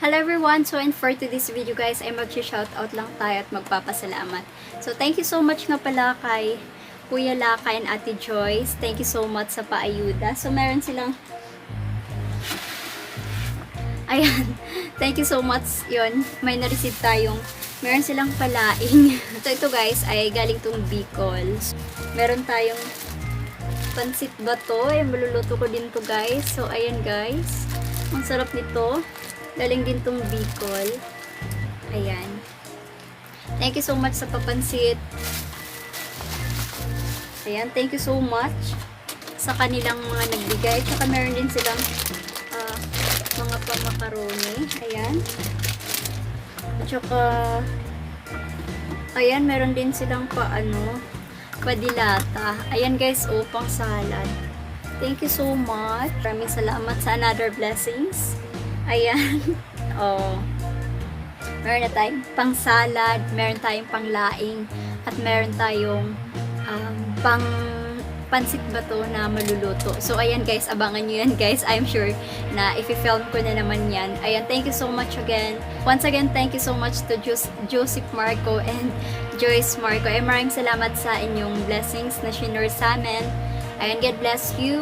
Hello everyone! So, and for today's video guys, ay mag-shoutout lang tayo at magpapasalamat. So, thank you so much nga pala kay Kuya Lakay and Ate Joyce. Thank you so much sa paayuda. So, meron silang ayan, thank you so much yun. May na-receive tayong meron silang palaing. So, ito guys ay galing tong Bicol. Meron tayong Pancit Bato. Ay, maluluto ko din to guys. So, ayan guys. Ang sarap nito. Galing din tong Bicol. Ayan. Thank you so much sa papansit. Ayan, thank you so much sa kanilang mga nagbigay. Tsaka meron din silang mga pamakaroni. Ayan. Tsaka ayan, meron din silang padilata. Ayan guys, pang salad. Thank you so much. Maraming salamat sa another blessings. Ayan. Meron na tayong pang salad, meron tayong pang laing, at meron tayong pang Pancit Bato na maluluto. So, ayan guys, abangan nyo yan guys. I'm sure na i-film ko na naman yan. Ayan, thank you so much again. Once again, thank you so much to Joseph Marco and Joyce Marco. Maraming salamat sa inyong blessings na shinare sa amin. Ayan, God bless you.